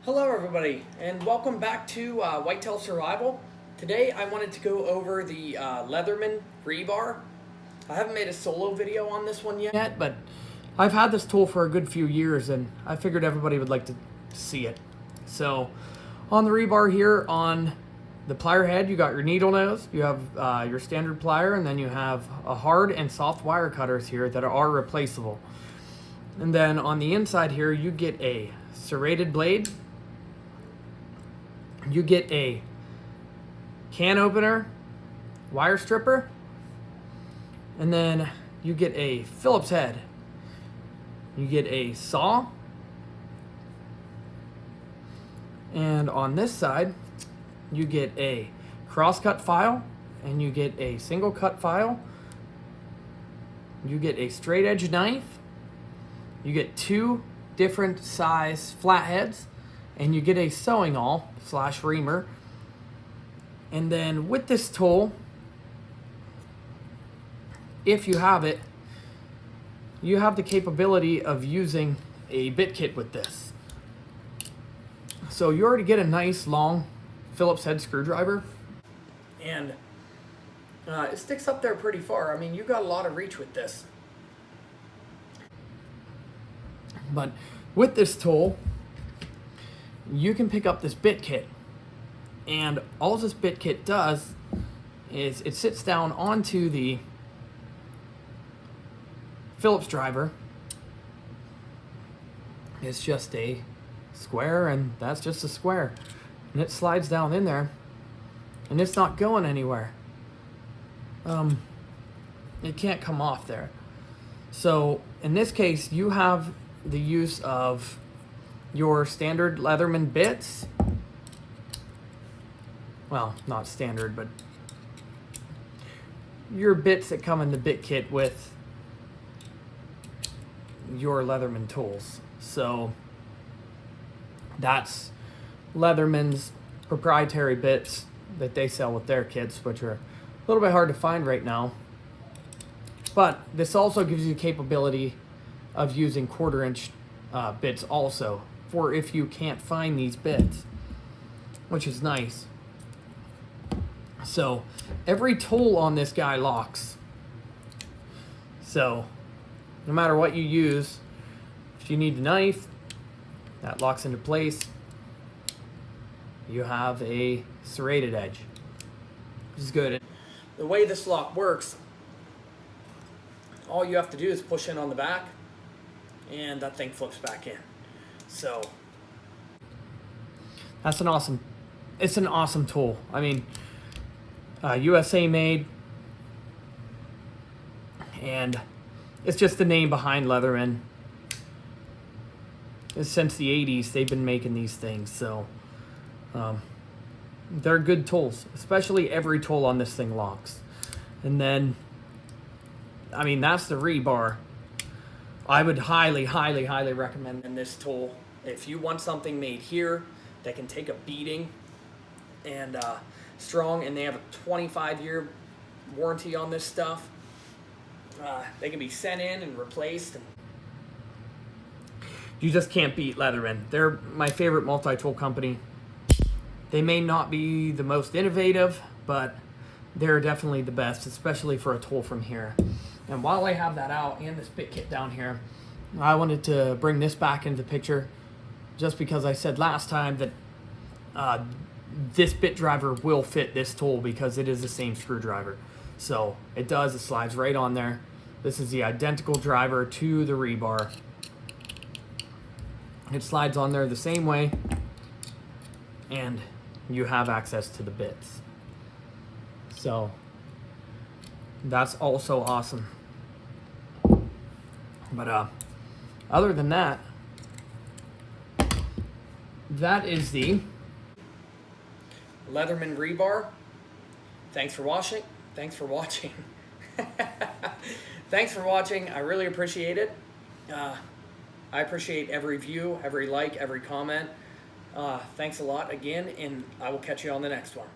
Hello everybody, and welcome back to Whitetail Survival. Today I wanted to go over the Leatherman rebar. I haven't made a solo video on this one yet, but I've had this tool for a good few years and I figured everybody would like to see it. So on the rebar here on the plier head, you got your needle nose, you have your standard plier, and then you have a hard and soft wire cutters here that are replaceable. And then on the inside here, you get a serrated blade. You get a can opener, wire stripper, and then you get a Phillips head. You get a saw, and on this side you get a cross-cut file, and you get a single cut file. You get a straight edge knife. You get two different size flatheads, and you get a sewing awl / reamer. And then with this tool, if you have it, you have the capability of using a bit kit with this. So you already get a nice long Phillips head screwdriver, and it sticks up there pretty far. I mean, you got a lot of reach with this. But with this tool, you can pick up this bit kit, and all this bit kit does is it sits down onto the Phillips driver. It's just a square, and that's just a square, and it slides down in there, and it's not going anywhere. It can't come off there. So in this case, you have the use of your standard Leatherman bits. Well, not standard, but your bits that come in the bit kit with your Leatherman tools. So that's Leatherman's proprietary bits that they sell with their kits, which are a little bit hard to find right now. But this also gives you the capability of using 1/4 inch bits also, for if you can't find these bits, which is nice. So every tool on this guy locks. So no matter what you use, if you need a knife, that locks into place. You have a serrated edge, which is good. The way this lock works, all you have to do is push in on the back, and that thing flips back in. So that's it's an awesome tool. I mean, USA made, and it's just the name behind Leatherman. Since the 80s, they've been making these things, so they're good tools. Especially every tool on this thing locks. And then, I mean, that's the rebar. I would highly, highly, highly recommend this tool. If you want something made here that can take a beating and strong, and they have a 25-year warranty on this stuff, they can be sent in and replaced. And you just can't beat Leatherman. They're my favorite multi-tool company. They may not be the most innovative, but they're definitely the best, especially for a tool from here. And while I have that out and this bit kit down here, I wanted to bring this back into the picture, just because I said last time that this bit driver will fit this tool because it is the same screwdriver. So it does, it slides right on there. This is the identical driver to the rebar. It slides on there the same way, and you have access to the bits. So that's also awesome. But other than that, that is the Leatherman rebar. Thanks for watching. Thanks for watching. Thanks for watching. I really appreciate it. I appreciate every view, every like, every comment. Thanks a lot again, and I will catch you on the next one.